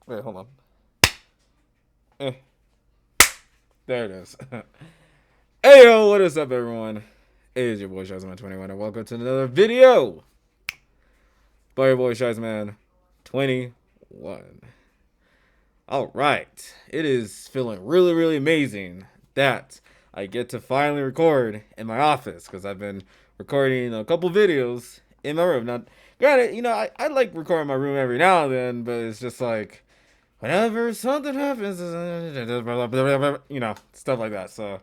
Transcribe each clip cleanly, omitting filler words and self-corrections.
Wait, hold on. Eh, there it is. Hey yo, what is up, everyone? It is your boy Shizeman21, and welcome to another video by your boy Shizeman21. All right, it is feeling really, really amazing that I get to finally record in my office because I've been recording a couple videos in my room. Now, granted, I like recording my room every now and then, but it's just like whenever something happens, stuff like that. So,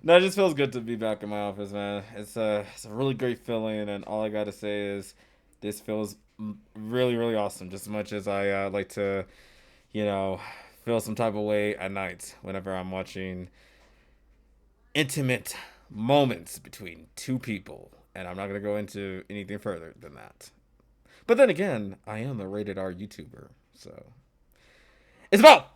no, it just feels good to be back in my office, man. It's a really great feeling, and all I gotta say is, this feels really, really awesome. Just as much as I like to, you know, feel some type of way at night whenever I'm watching intimate moments between two people, and I'm not gonna go into anything further than that. But then again, I am a rated R YouTuber, so it's about.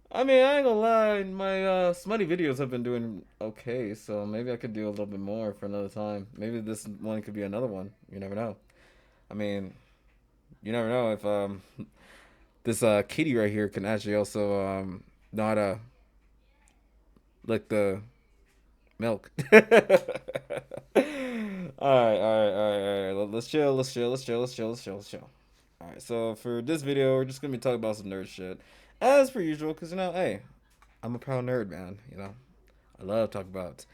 I mean, I ain't gonna lie, my smutty videos have been doing okay, so maybe I could do a little bit more for another time. Maybe this one could be another one. You never know. I mean, you never know if this kitty right here can actually also know how to lick the milk. All right. Let's chill. Let's chill. All right. So for this video, we're just gonna be talking about some nerd shit, as per usual. Cause hey, I'm a proud nerd, man. I love talking about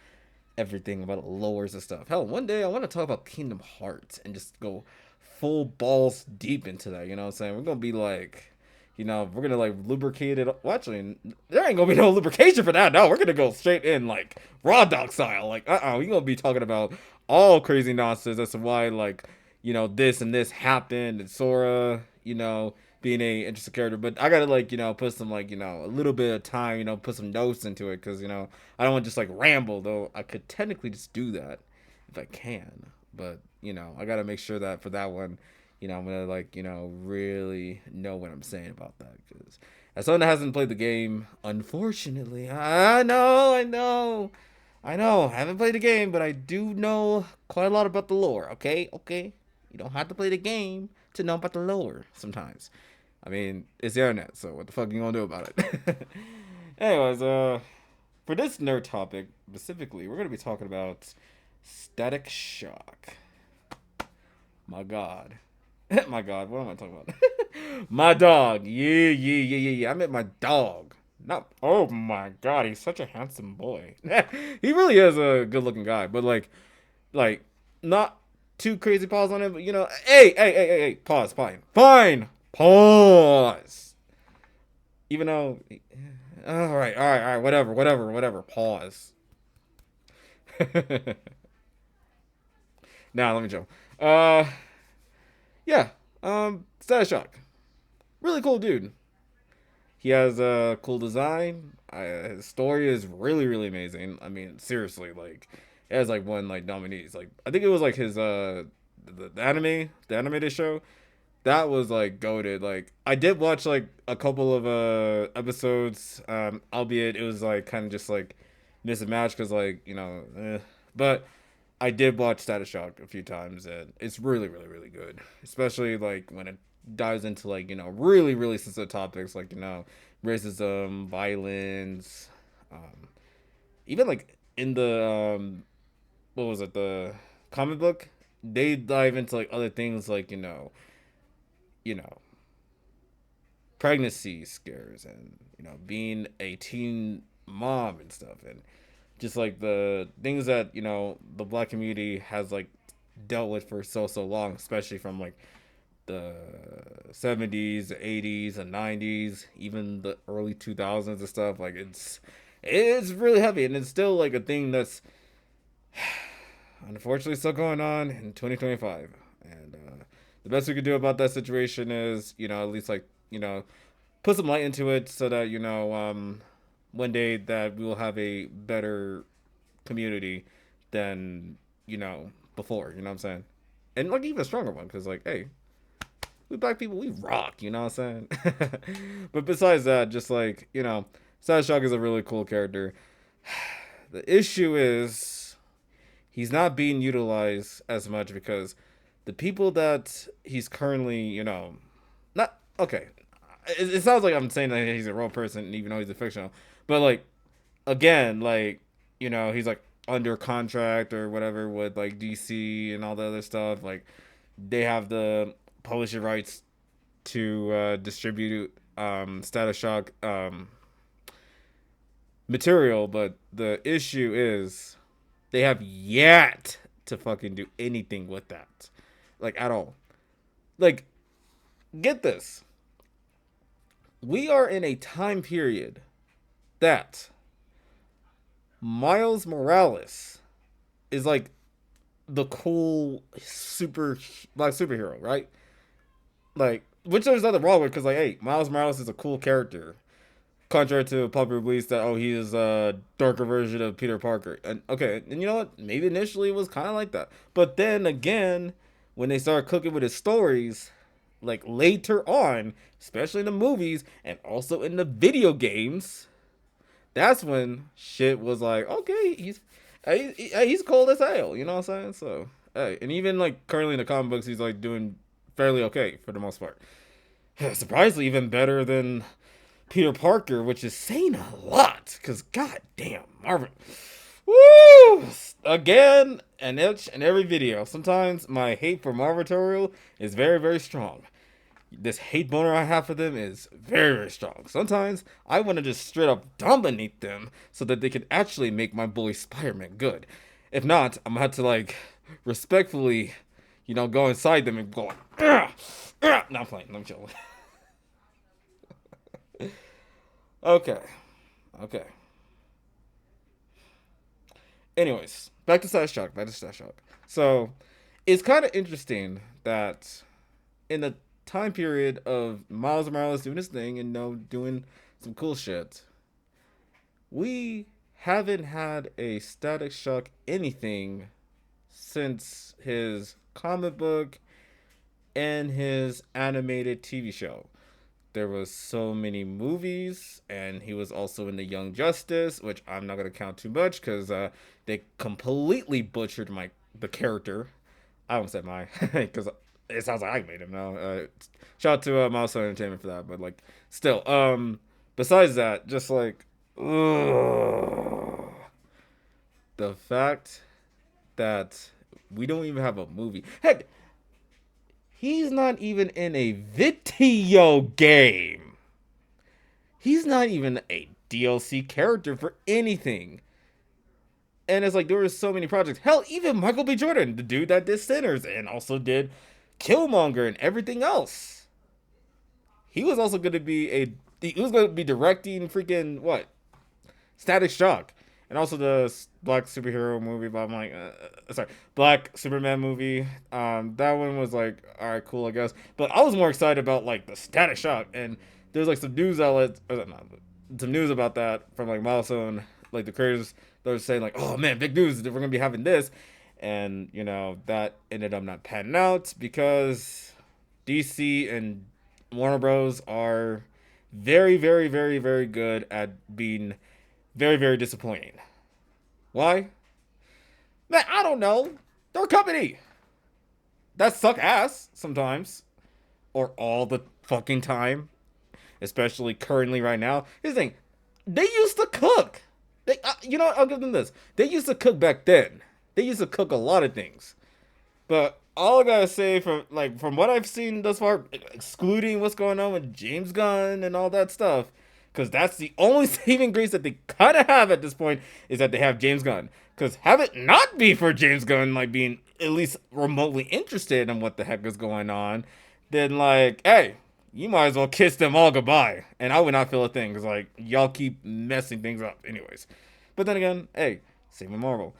everything about lores and stuff. Hell, one day I want to talk about Kingdom Hearts and just go full balls deep into that. You know what I'm saying? We're gonna be like, we're gonna like lubricate it. Well, actually, there ain't gonna be no lubrication for that. No, we're gonna go straight in like raw dog style. Like, we gonna be talking about all crazy nonsense as to why like, this and this happened and Sora, being a interesting character. But I gotta like, put some like, a little bit of time, put some notes into it because I don't want to just like ramble. Though I could technically just do that if I can, but I gotta make sure that for that one, I'm gonna like, really know what I'm saying about that because as someone that hasn't played the game, unfortunately, I know, I haven't played the game, but I do know quite a lot about the lore. Okay, you don't have to play the game to know about the lore. Sometimes, I mean, it's the internet, so what the fuck are you gonna do about it? Anyways, for this nerd topic specifically, we're gonna be talking about Static Shock. My God. My God, what am I talking about? My dog. Yeah. I meant my dog. Not. Oh my God, he's such a handsome boy. He really is a good-looking guy, but like, not too crazy pause on it. But hey, pause, fine, pause. Even though, all right, whatever, pause. Now let me jump. Yeah, Static Shock, really cool dude. He has a cool design. His story is really, really amazing. I mean, seriously, like, he has like one like nominees. Like, I think it was like his the animated show that was like goated. Like, I did watch like a couple of episodes. Albeit it was like kind of just like miss a match because like but I did watch Status Shock a few times, and it's really, really, really good. Especially like when it dives into like really, really sensitive topics like racism, violence, um, even like in the what was it, the comic book? They dive into like other things like you know pregnancy scares and being a teen mom and stuff, and just like the things that the black community has like dealt with for so long, especially from like the 70s, the 80s, and 90s, even the early 2000s and stuff. Like, it's really heavy, and it's still like a thing that's unfortunately still going on in 2025. And the best we could do about that situation is at least like put some light into it so that one day that we will have a better community than before. You know what I'm saying? And like even a stronger one, because like, hey, we black people, we rock. You know what I'm saying? But besides that, just like Sad Shock is a really cool character. The issue is he's not being utilized as much because the people that he's currently, not okay. It sounds like I'm saying that he's a real person, even though he's a fictional. But like, again, like, he's like under contract or whatever with like DC and all the other stuff. Like, they have the publishing rights to distribute Status Shock material, but the issue is they have yet to fucking do anything with that, like at all. Like, get this: we are in a time period that Miles Morales is like the cool super like superhero, right? Like, which there's nothing wrong with, because like, hey, Miles Morales is a cool character, contrary to popular beliefs that he is a darker version of Peter Parker. And okay, and you know what? Maybe initially it was kind of like that, but then again, when they started cooking with his stories, like later on, especially in the movies and also in the video games, that's when shit was like, okay, he's cold as hell. You know what I'm saying? So hey, and even like currently in the comic books, he's like doing fairly okay for the most part. Surprisingly, even better than Peter Parker, which is saying a lot. Cause goddamn, Marvel, woo! Again, and each and every video. Sometimes my hate for Marvel tutorial is very, very strong. This hate boner I have for them is very, very strong. Sometimes I want to just straight up dominate them so that they can actually make my bully Spider-Man good. If not, I'm gonna have to like respectfully, go inside them and go like, not playing. I'm chilling. Okay. Okay. Anyways, back to Status Shock. Back to Status Shock. So, it's kind of interesting that in the time period of Miles Morales doing his thing and doing some cool shit, we haven't had a Static Shock anything since his comic book and his animated TV show. There was so many movies, and he was also in the Young Justice, which I'm not gonna count too much because they completely butchered the character. I almost said my because it sounds like I made him now. Shout out to Milestone Entertainment for that, but like still, besides that, just like ugh, the fact that we don't even have a movie. Heck, he's not even in a video game. He's not even a DLC character for anything. And it's like there were so many projects. Hell, even Michael B. Jordan, the dude that did Sinners and also did Killmonger and everything else. He was also going to be directing freaking what? Static Shock. And also the Black superhero movie, but I'm like, sorry, Black Superman movie. That one was like, all right, cool, I guess. But I was more excited about like the Static Shock, and there's like some news outlets, some news about that from like Milestone, like the creators. They're saying like, oh man, big news that we're gonna be having this, and that ended up not panning out because DC and Warner Bros are very, very, very, very good at being very, very disappointing. Why? Man, I don't know. They're a company that suck ass sometimes, or all the fucking time, especially currently right now. Here's the thing: they used to cook. You know what? I'll give them this. They used to cook back then. They used to cook a lot of things. But all I gotta say, from what I've seen thus far, excluding what's going on with James Gunn and all that stuff, because that's the only saving grace that they kind of have at this point, is that they have James Gunn. Because have it not be for James Gunn like being at least remotely interested in what the heck is going on, then like, hey, you might as well kiss them all goodbye, and I would not feel a thing because like y'all keep messing things up, anyways. But then again, hey, same with Marvel.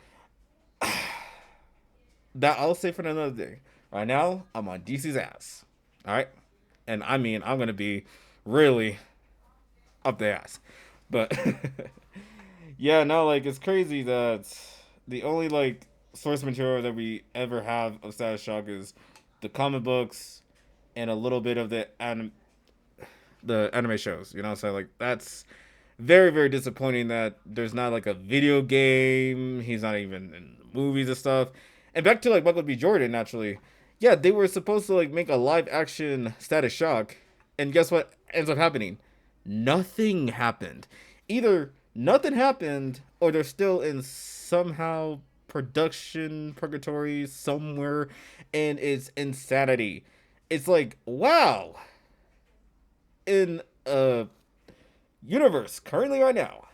That I'll say for another day. Right now, I'm on DC's ass. All right, and I mean I'm gonna be really up the ass, but yeah, no, like it's crazy that the only like source material that we ever have of Status Shock is the comic books and a little bit of the anime shows. So like that's very, very disappointing that there's not like a video game. He's not even in movies and stuff. And back to like Michael B. Jordan, naturally. Yeah, they were supposed to like make a live action Static Shock, and guess what ends up happening? Nothing happened. Either nothing happened, or they're still in somehow production purgatory somewhere, and it's insanity. It's like, wow, in a universe currently right now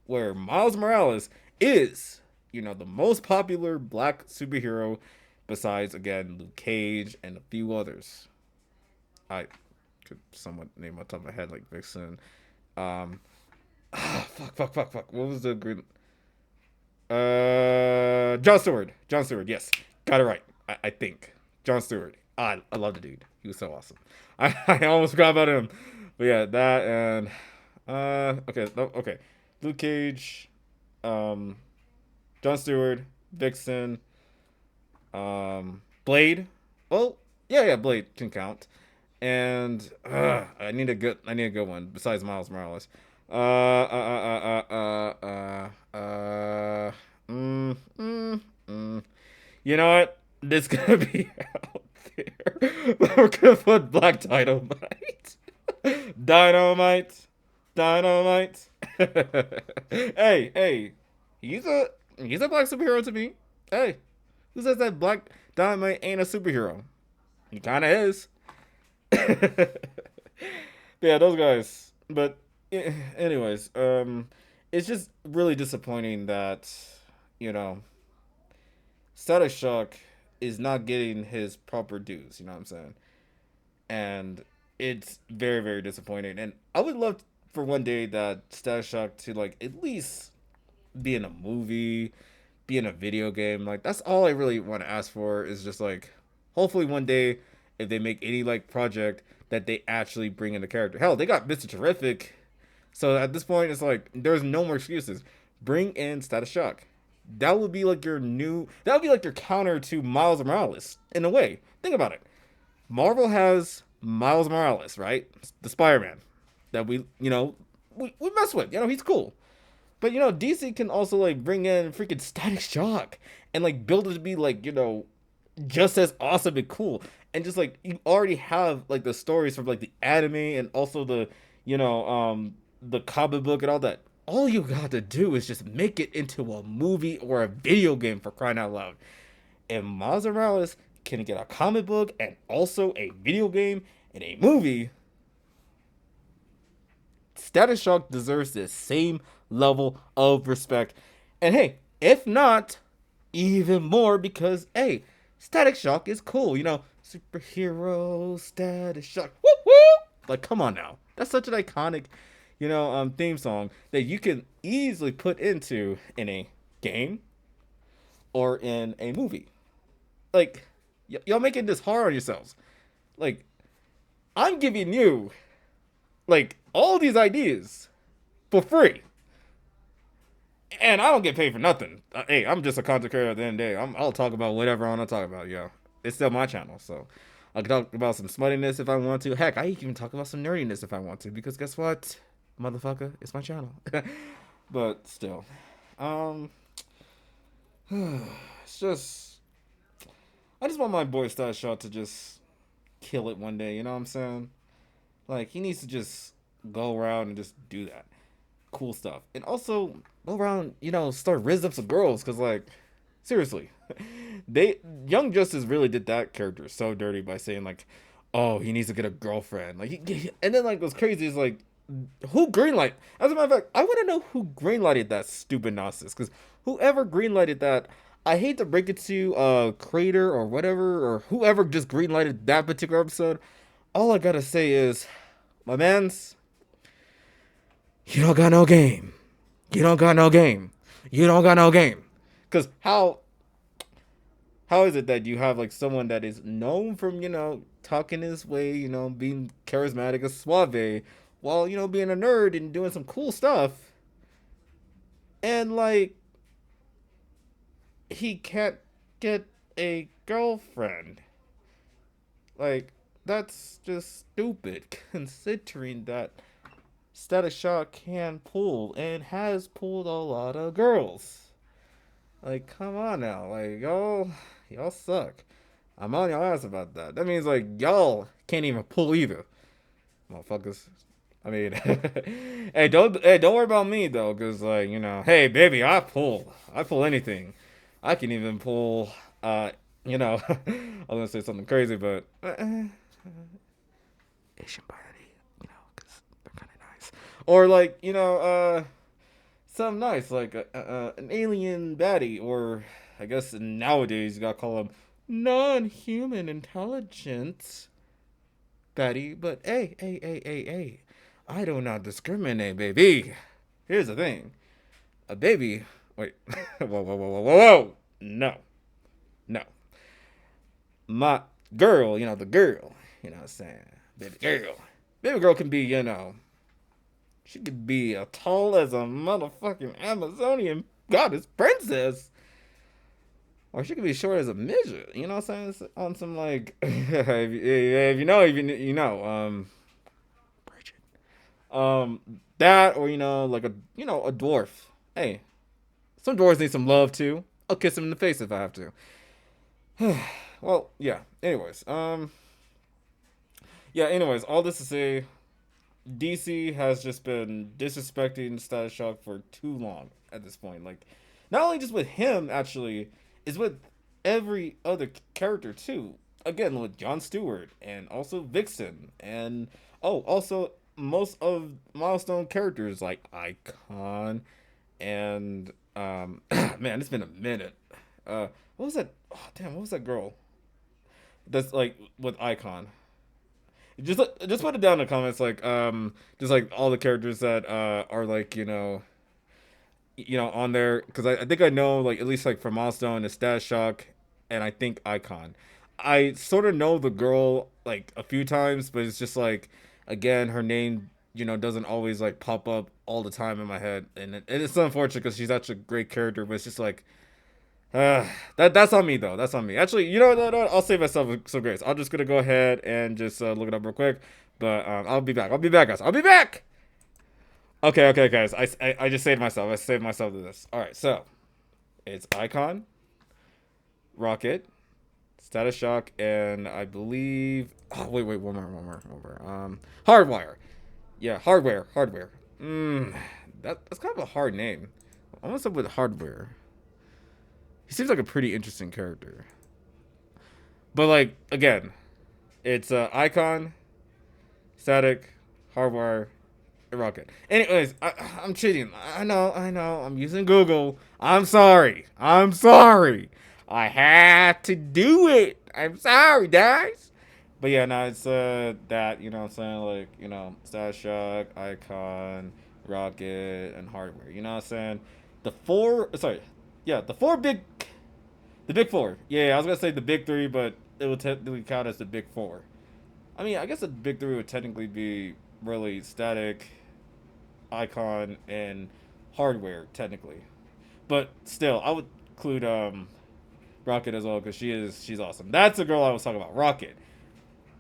where Miles Morales is, the most popular black superhero besides, again, Luke Cage and a few others. I could somewhat name off the top of my head, like Vixen. Um, fuck. What was the green? John Stewart. John Stewart. Yes, got it right. I think John Stewart. I love the dude. He was so awesome. I almost forgot about him. But yeah, that and okay. Luke Cage, John Stewart, Vixen, Blade. Well, yeah, Blade can count. And I need a good one besides Miles Morales. Uh, uh, uh, uh, uh, uh, uh, mm, mm, mm. You know what? This gonna be out there. We're gonna put Black Dynamite. Dynamite. Dynamite. Hey. He's a black superhero to me. Hey, who says that Black Dynamite ain't a superhero? He kinda is. Yeah, those guys. But anyways, it's just really disappointing that, you know, Static Shock is not getting his proper dues, you know what I'm saying? And it's very, very disappointing. And I would love for one day that Static Shock to like at least be in a movie, be in a video game. Like that's all I really want to ask for is just like hopefully one day if they make any like project that they actually bring in the character. Hell, they got Mr. Terrific. So at this point it's like there's no more excuses. Bring in Static Shock. That would be like that would be like your counter to Miles Morales in a way. Think about it. Marvel has Miles Morales, right? The Spider-Man that we mess with. He's cool. But DC can also like bring in freaking Static Shock and like build it to be like, just as awesome and cool. And just like you already have like the stories from like the anime and also the comic book and all that. All you got to do is just make it into a movie or a video game, for crying out loud. And Miles Morales can get a comic book and also a video game and a movie. Static Shock deserves the same level of respect. And hey, if not, even more because, hey, Static Shock is cool. Superhero Static Shock. Woo woo! Like, come on now. That's such an iconic, theme song that you can easily put into in a game or in a movie. Like, y'all making this hard on yourselves. Like, I'm giving you, like, all these ideas for free. And I don't get paid for nothing. Hey, I'm just a content creator at the end of the day. I'll talk about whatever I want to talk about, yo. It's still my channel, so I can talk about some smuttiness if I want to. Heck, I can even talk about some nerdiness if I want to, because guess what? Motherfucker, it's my channel. But still. It's just... I just want my boy Static Shock to just kill it one day, you know what I'm saying? Like, he needs to just go around and just do that. Cool stuff. And also, go around, start rizzing up some girls, because, like, seriously. Young Justice really did that character so dirty by saying, like, oh, he needs to get a girlfriend. Like, and then, like, what's crazy is, like, who greenlight? As a matter of fact, I want to know who greenlighted that stupid nonsense, because whoever greenlighted that, I hate to break it to creator or whatever, or whoever just greenlighted that particular episode. All I gotta say is, my mans, you don't got no game. You don't got no game. You don't got no game. Because how is it that you have like someone that is known from, talking his way, being charismatic and suave, while, being a nerd and doing some cool stuff, and like, he can't get a girlfriend? Like, that's just stupid, considering that Static Shock can pull and has pulled a lot of girls. Like, come on now. Like, y'all suck. I'm on your ass about that. That means like y'all can't even pull either, motherfuckers. I mean, hey, don't worry about me though, cause like hey baby, I pull anything. I can even pull, I was gonna say something crazy, but Asian body, cause they're kind of nice. Or like something nice like an alien baddie, or I guess nowadays you gotta call them non-human intelligence baddie. But hey, I do not discriminate, baby. Here's the thing, a baby. Wait, whoa, no, no, my girl, the girl, what I'm saying, baby girl can be, she could be as tall as a motherfucking Amazonian goddess princess. Or she could be short as a midget. You know what I'm saying? On some like, if you know, Bridget. That or like a dwarf. Hey, some dwarves need some love too. I'll kiss him in the face if I have to. Well, yeah. Anyways, all this to say, DC has just been disrespecting Status Shock for too long at this point. Like, not only just with him, actually, is with every other character too. Again, with Jon Stewart and also Vixen, and also most of Milestone characters like Icon and man, it's been a minute. What was that? Oh, damn, what was that girl? That's like with Icon. Just put it down in the comments, like just like all the characters that are like on there, because I think I know like at least like for Milestone, the Stash Shock, and I think Icon. I sort of know the girl like a few times, but it's just like again her name doesn't always like pop up all the time in my head, and it's unfortunate because she's such a great character, but it's just like that's on me though. That's on me. Actually, I'll save myself some grace. I'm just gonna go ahead and just look it up real quick. But I'll be back. I'll be back, guys. I'll be back. Okay, guys. I just saved myself. I saved myself to this. All right, so it's Icon, Rocket, Status Shock, and I believe. Oh wait, one more. Hardwire. Yeah, hardware. That's kind of a hard name. I want something with hardware. He seems like a pretty interesting character. But like again, it's Icon, Static, Hardwire, and Rocket. Anyways, I'm cheating. I know. I'm using Google. I'm sorry. I had to do it. I'm sorry, guys. But yeah, no, it's that what I'm saying, like Static Shock, Icon, Rocket, and Hardware. You know what I'm saying? The big four. Yeah, I was gonna say the big three, but it would technically count as the big four. I mean, I guess the big three would technically be really Static, Icon, and Hardware technically, but still, I would include Rocket as well because she's awesome. That's the girl I was talking about, Rocket.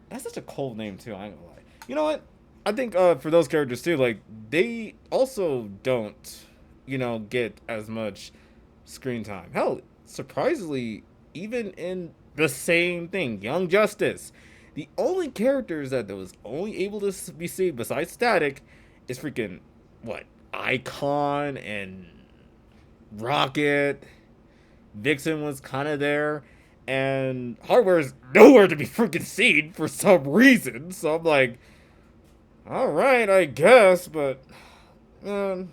That's such a cold name too. I ain't gonna lie. You know what? I think for those characters too, like they also don't, get as much screen time. Hell, surprisingly, even in the same thing, Young Justice, the only characters that was only able to be saved besides Static is freaking what Icon and Rocket. Vixen was kind of there, and Hardware is nowhere to be freaking seen for some reason. So I'm like, all right, I guess, but all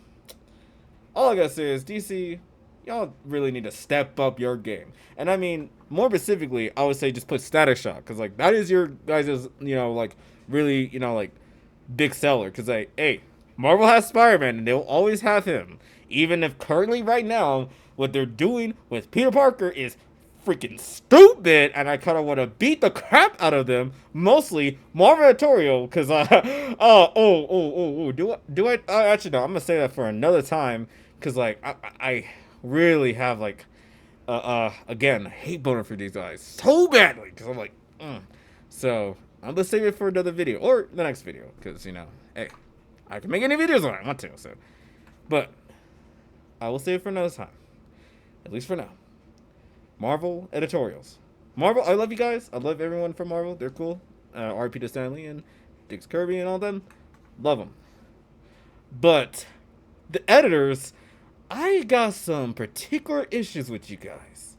I gotta say is DC, y'all really need to step up your game. And I mean, more specifically, I would say just put Static Shock, because like that is your guys' like really like big seller. Because like, hey, Marvel has Spider-Man, and they'll always have him. Even if currently right now what they're doing with Peter Parker is freaking stupid, and I kind of want to beat the crap out of them. Mostly Marvel editorial, because do I actually no, I'm gonna say that for another time, because like I really have like again hate boner for these guys so badly, because I'm like so I'm gonna save it for another video or the next video, because hey, I can make any videos when I want to, so but I will save it for another time. At least for now. Marvel editorials. Marvel, I love you guys. I love everyone from Marvel. They're cool. RP to Stanley and Dick Kirby and all them. Love them. But the editors, I got some particular issues with you guys.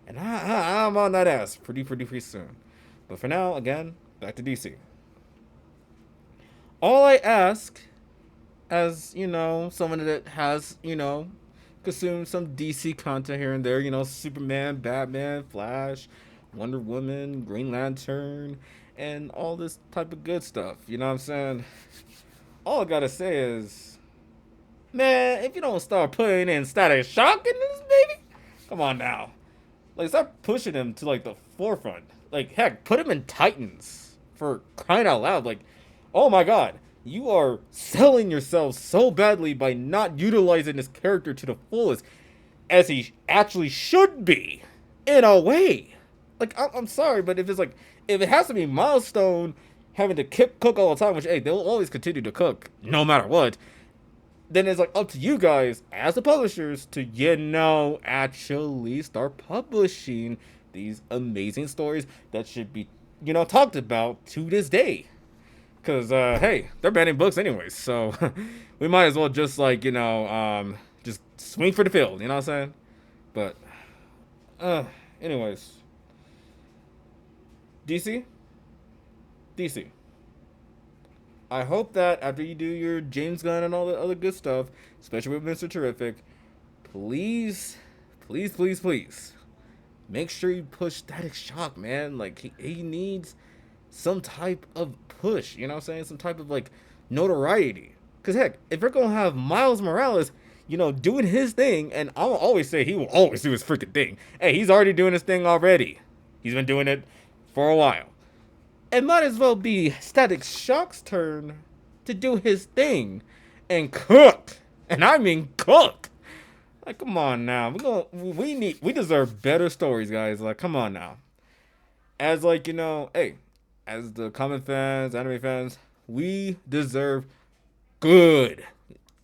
And I'm on that ass pretty soon. But for now, again, back to DC. All I ask, as, someone that has, consumed some DC content here and there, Superman, Batman, Flash, Wonder Woman, Green Lantern, and all this type of good stuff. You know what I'm saying? All I gotta say is, man, if you don't start putting in Static Shock in this, baby, come on now. Like, start pushing him to, like, the forefront. Like, heck, put him in Titans, for crying out loud. Like, oh my god, you are selling yourself so badly by not utilizing this character to the fullest, as he actually should be, in a way. Like, I'm sorry, but if it has to be Milestone having to cook all the time, which, hey, they'll always continue to cook, no matter what, then it's like up to you guys as the publishers to actually start publishing these amazing stories that should be talked about to this day, because hey, they're banning books anyways, so we might as well just just swing for the field, you know what I'm saying? But anyways, DC, I hope that after you do your James Gunn and all the other good stuff, especially with Mr. Terrific, please, make sure you push Static Shock, man. Like, he needs some type of push, you know what I'm saying? Some type of, like, notoriety. Because, heck, if we're going to have Miles Morales, doing his thing, and I'll always say he will always do his freaking thing. Hey, he's already doing his thing already. He's been doing it for a while. It might as well be Static Shock's turn to do his thing and cook. And I mean cook. Like, come on now. We deserve better stories, guys. Like, come on now. As hey, as the comic fans, anime fans, we deserve good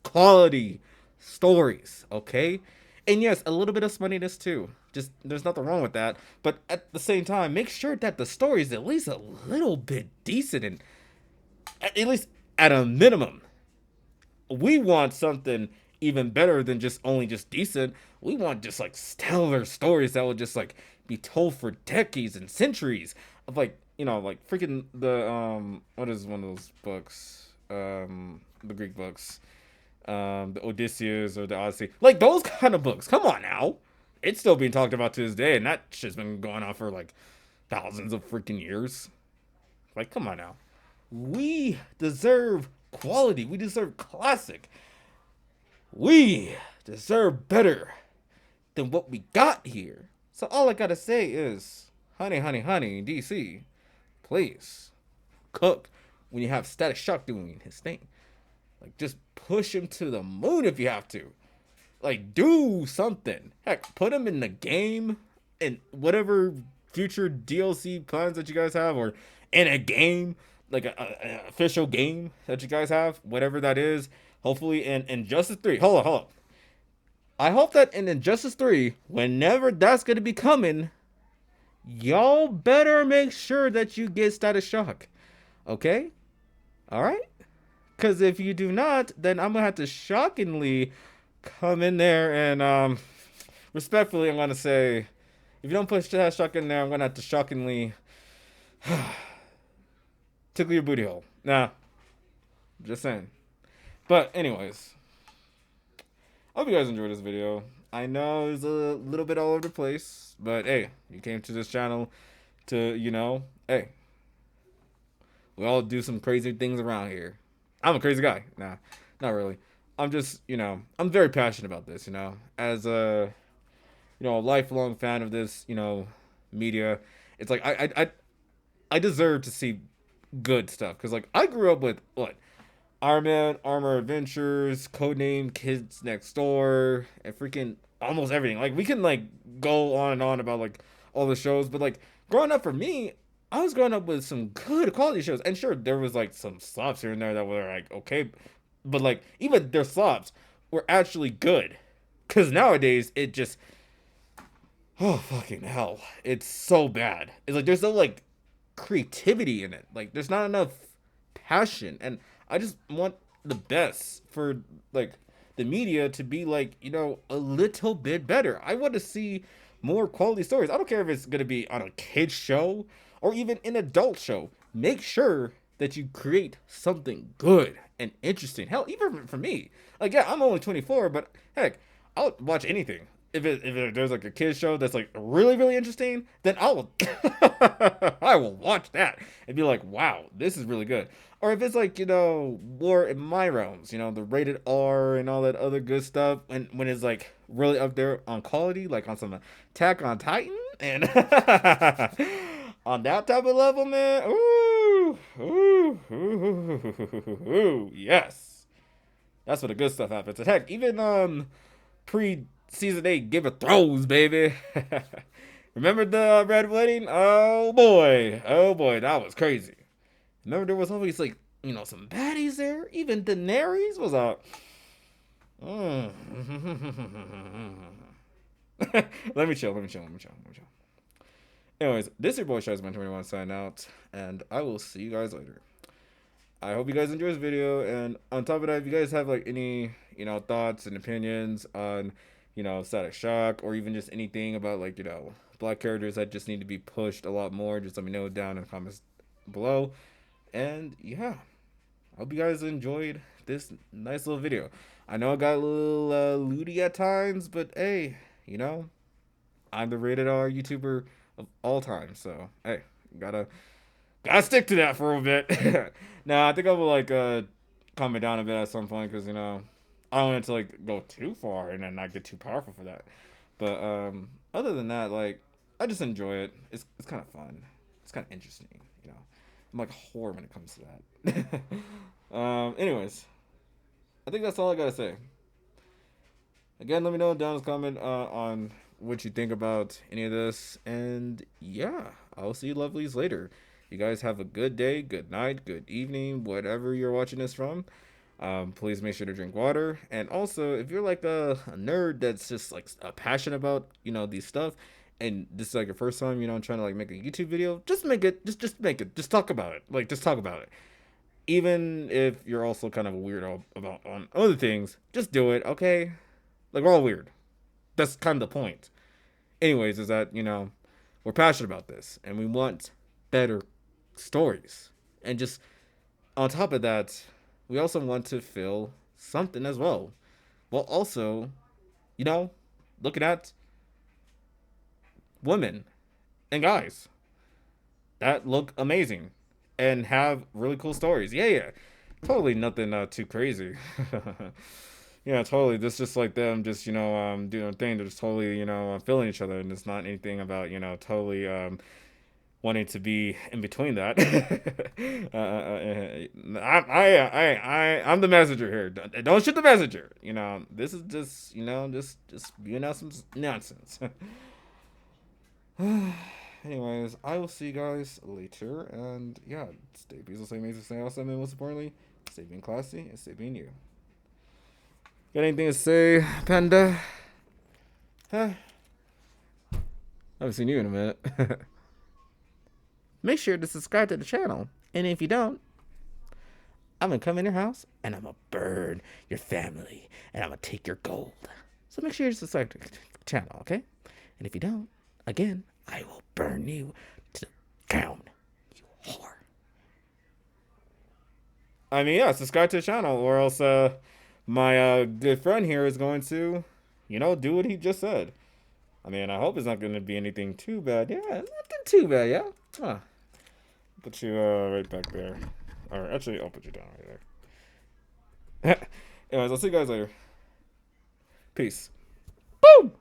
quality stories, okay? And yes, a little bit of smugness too. Just, there's nothing wrong with that. But at the same time, make sure that the story is at least a little bit decent, and at least at a minimum. We want something even better than just decent. We want just like stellar stories that will just like be told for decades and centuries of like freaking the what is one of those books? The Greek books. The Odysseus or the Odyssey, like those kind of books. Come on now, it's still being talked about to this day, and that shit's been going on for like thousands of freaking years. Like, come on now, we deserve quality. We deserve classic. We deserve better than what we got here. So all I gotta say is, honey, DC, please cook when you have Static Shock doing his thing. Like, just push him to the moon if you have to. Like, do something. Heck, put him in the game, in whatever future DLC plans that you guys have, or in a game, like an official game that you guys have, whatever that is. Hopefully in Injustice 3. Hold on. I hope that in Injustice 3, whenever that's going to be coming, y'all better make sure that you get Static Shock. Okay? Alright? Because if you do not, then I'm going to have to shockingly come in there and, respectfully, I'm going to say, if you don't put Static Shock in there, I'm going to have to shockingly tickle your booty hole. Nah. Just saying. But, anyways. I hope you guys enjoyed this video. I know it's a little bit all over the place, but hey, you came to this channel to, hey, we all do some crazy things around here. I'm a crazy guy. Nah, not really. I'm just, I'm very passionate about this, as a, a lifelong fan of this, media. It's like, I deserve to see good stuff. Because, like, I grew up with, what? Iron Man, Armor Adventures, Codename, Kids Next Door, and freaking almost everything. Like, we can, like, go on and on about, like, all the shows. But, like, growing up for me, I was growing up with some good quality shows. And sure, there was, like, some slops here and there that were, like, okay. But, like, even their slops were actually good. Because nowadays, it just, Oh fucking hell. It's so bad. It's like there's no like creativity in it. Like there's not enough passion, and I just want the best for like the media to be like, a little bit better. I want to see more quality stories. I don't care if it's going to be on a kids show or even an adult show. Make sure that you create something good and interesting. Hell, even for me. Like yeah, I'm only 24, but heck, I'll watch anything. If there's like a kids show that's like really really interesting, then I will I will watch that and be like, wow, this is really good. Or if it's like more in my realms, the rated R and all that other good stuff, and when it's like really up there on quality, like on some Attack on Titan and on that type of level, man. Ooh, ooh, ooh, ooh, ooh, yes, that's where the good stuff happens. And heck, even pre season 8 Game of Thrones, baby. Remember the Red Wedding? Oh boy, that was crazy. Remember there was always like some baddies there. Even Daenerys was a. Mm. Let me chill. Let me chill. Let me chill. Let me chill. Anyways, this is your boy Shazman21 signing out, and I will see you guys later. I hope you guys enjoy this video, and on top of that, if you guys have like any thoughts and opinions on Static Shock, or even just anything about like black characters that just need to be pushed a lot more, just let me know down in the comments below. And yeah, I hope you guys enjoyed this nice little video. I know I got a little lewdy at times, but hey, I'm the rated R YouTuber of all time, so hey, gotta stick to that for a bit. Nah, I think I will like calm it down a bit at some point, because I don't want it to like go too far and then not get too powerful for that. But other than that, like I just enjoy it. It's kind of fun. It's kind of interesting. I'm like a whore when it comes to that. Anyways, I think that's all I gotta say. Again, let me know down in the comment on what you think about any of this, and yeah, I'll see you lovelies later. You guys have a good day, good night, good evening, whatever you're watching this from. Please make sure to drink water, and also if you're like a nerd that's just like passionate about these stuff, and this is like your first time trying to like make a YouTube video, just make it, just make it, just talk about it, like just talk about it. Even if you're also kind of a weirdo about on other things, just do it, okay? Like we're all weird. That's kind of the point. Anyways, is that we're passionate about this and we want better stories, and just on top of that, we also want to feel something as well, while also looking at women and guys that look amazing and have really cool stories. Yeah, totally nothing too crazy. Yeah, totally. This just like them, just doing their thing. They're just totally feeling each other, and it's not anything about totally wanting to be in between that. I'm the messenger here. Don't shoot the messenger. This is just just spewing out some nonsense. Anyways, I will see you guys later, and yeah, stay peaceful, stay amazing, stay awesome, and most importantly, stay being classy and stay being you. Got anything to say, Panda? Huh? I haven't seen you in a minute. Make sure to subscribe to the channel, and if you don't, I'm gonna come in your house and I'm gonna burn your family and I'm gonna take your gold. So make sure you subscribe to the channel, okay? And if you don't, again, I will burn you to the ground, you whore. I mean, yeah, subscribe to the channel, or else my good friend here is going to, do what he just said. I mean, I hope it's not going to be anything too bad. Yeah, nothing too bad, yeah? Huh. Put you right back there. Or actually, I'll put you down right there. Anyways, I'll see you guys later. Peace. Boom!